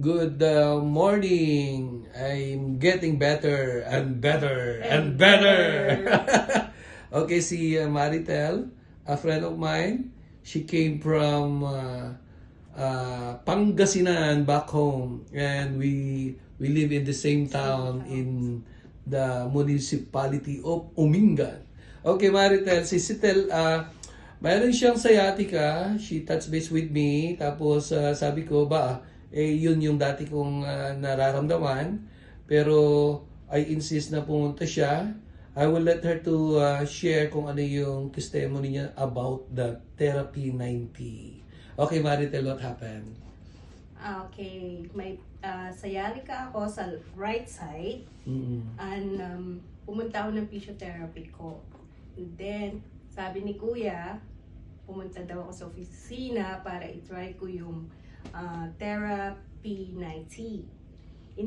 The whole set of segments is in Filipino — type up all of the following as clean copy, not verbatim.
Good morning. I'm getting better and better and better. Okay, si Maritel, a friend of mine, she came from Pangasinan back home, and we live in the same town in the municipality of Umingan. Okay, Maritel, si Sitel, mayroon siyang sciatica. She touched base with me. Tapos sabi ko, yun yung dati kong nararamdaman. Pero I insist na pumunta siya. I will let her to share kung ano yung testimony niya about the Therapy 90. Okay, Maritel, what happened? Okay, may sciatica ako sa right side. And pumunta ako ng physiotherapy ko. And then, sabi ni Kuya, pumunta daw ako sa opisina para i-try ko yung Therapy 90.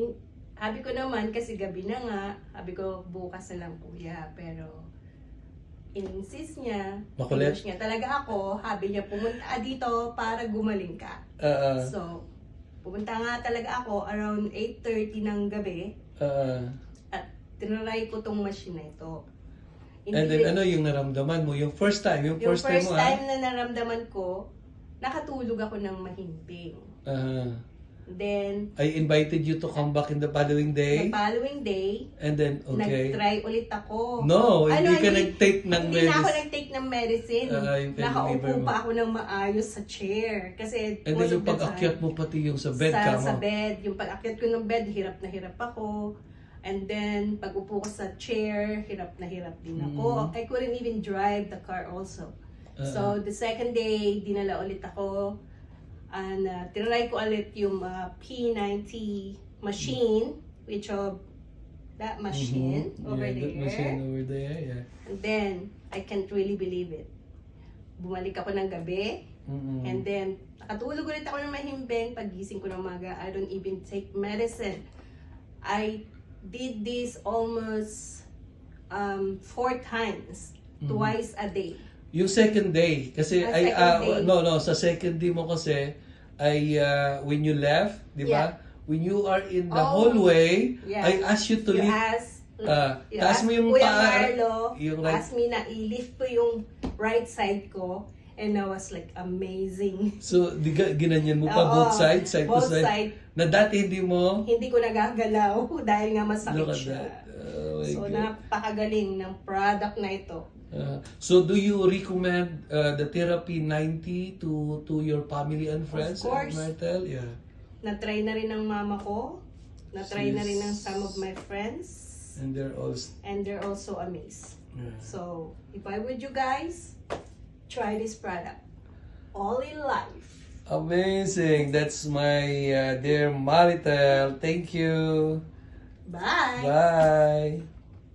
Sabi ko naman, kasi gabi na nga, sabi ko bukas na lang Kuya, pero in-insist niya, makulit niya talaga ako, sabi niya pumunta dito para gumaling ka. So, pumunta nga talaga ako around 8:30 ng gabi, at tinry ko tong machine na ito. And then ano yung naramdaman mo? Yung first time first time na naramdaman ko, nakatulog ako ng mahimbing. Then, I invited you to come back in the following day. The following day, and then, okay, nag-try ulit ako. No, hindi ka nag-take ng medicine. Hindi na ako nag-take ng medicine. Nakaupo pa ako ng maayos sa chair. Kasi, and then yung pag-akyat mo pati yung sa bed ka mo. Sa bed. Yung pag-akyat ko ng bed, hirap na hirap ako. And then, pag upo ko sa chair, hirap na hirap din ako. I couldn't even drive the car also. So, the second day, dinala ulit ako. And tinry ko ulit yung P90 machine, which of that machine over there. That machine over there, yeah. And then, I can't really believe it. Bumalik ako ng gabi. And then, nakatulog ulit ako ng mahimbing. Pagising ko ng umaga, I don't even take medicine. I did this almost 4 times, twice a day. Yung second day, kasi sa second day mo kasi when you left, di ba? When you are in the hallway, I asked you to lift. Taas mo yung Kuya paa. Marlo, asked me na i-lift ko yung right side ko. And I was like, amazing. So, ginanyan mo pa both sides, side to side? Na dati hindi mo? Hindi ko nagagalaw dahil nga masakit siya. So, God. Napakagaling ng product na ito. So, do you recommend the Therapy 90 to your family and friends? Of course. Martel? Yeah. Na-try na rin ng mama ko. Na-try na rin ng some of my friends. And they're also amazed. Yeah. So, if I were you guys, try this product. All in life. Amazing. That's my dear Maritel. Thank you. Bye. Bye.